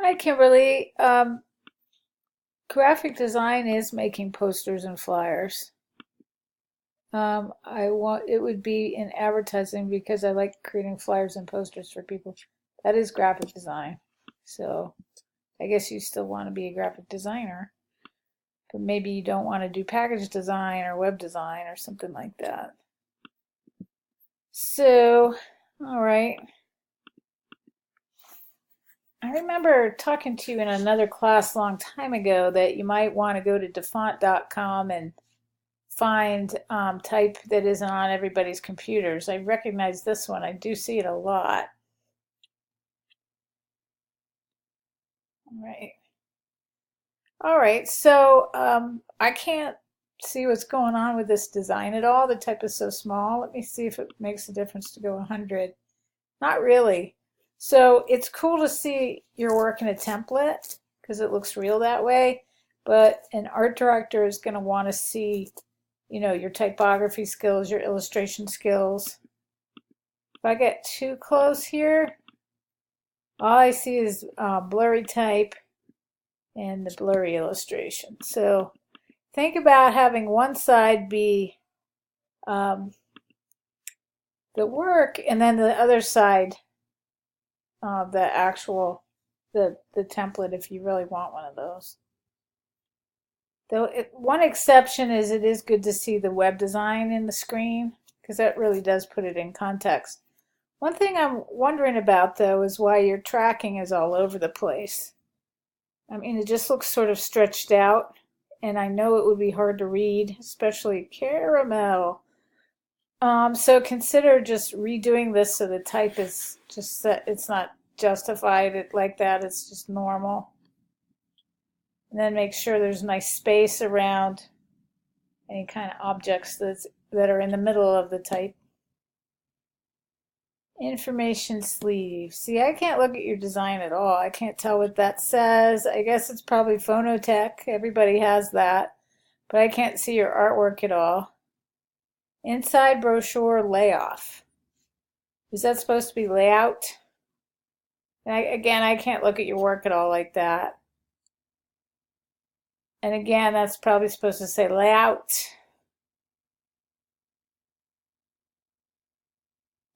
Hi, Kimberly. Graphic design is making posters and flyers. I want it would be in advertising because I like creating flyers and posters for people. That is graphic design. So I guess you still want to be a graphic designer, but maybe you don't want to do package design or web design or something like that. So, all right. I remember talking to you in another class a long time ago that you might want to go to dafont.com and find type that isn't on everybody's computers. I recognize this one. I do see it a lot. All right. All right. So I can't see what's going on with this design at all. The type is so small. Let me see if it makes a difference to go 100. Not really. So it's cool to see your work in a template because it looks real that way. But an art director is going to want to see, your typography skills, your illustration skills. If I get too close here, all I see is blurry type and the blurry illustration. So think about having one side be um, the work and then the other side the actual the template if you really want one of those. Though one exception is it is good to see the web design in the screen because that really does put it in context. One thing I'm wondering about though is why your tracking is all over the place. I mean, it just looks sort of stretched out, and I know it would be hard to read, especially caramel. So consider just redoing this so the type is just set, it's not justified it like that, it's just normal. And then make sure there's nice space around any kind of objects that are in the middle of the type. Information sleeve. See, I can't look at your design at all. I can't tell what that says. I guess it's probably Phonotech. Everybody has that. But I can't see your artwork at all. Inside brochure layoff. Is that supposed to be layout? And again, I can't look at your work at all like that. And again, that's probably supposed to say layout.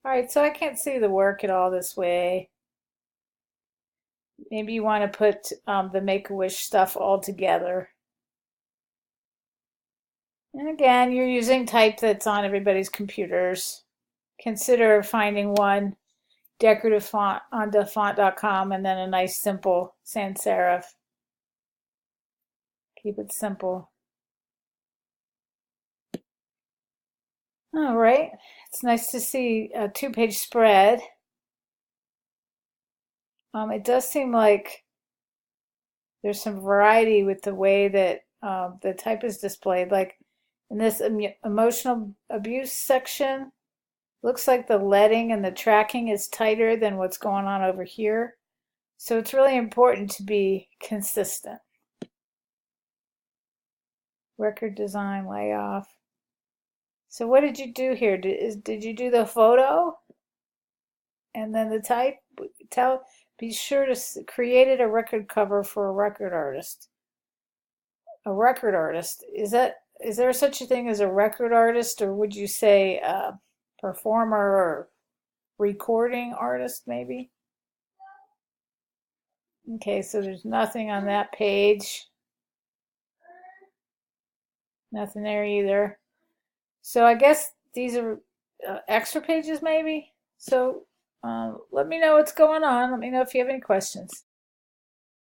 All right, so I can't see the work at all this way. Maybe you want to put the Make-A-Wish stuff all together. And again, you're using type that's on everybody's computers. Consider finding one decorative font on dafont.com and then a nice simple sans serif. Keep it simple. All right, it's nice to see a two-page spread. It does seem like there's some variety with the way that the type is displayed. Like in this emotional abuse section, looks like the leading and the tracking is tighter than what's going on over here. So it's really important to be consistent. Record design layoff. So what did you do here? Did you do the photo and then the type? Be sure to create a record cover for a record artist. A record artist, is there such a thing as a record artist, or would you say a performer or recording artist maybe? Okay, so there's nothing on that page. Nothing there either. So I guess these are extra pages maybe. So let me know what's going on. Let me know if you have any questions.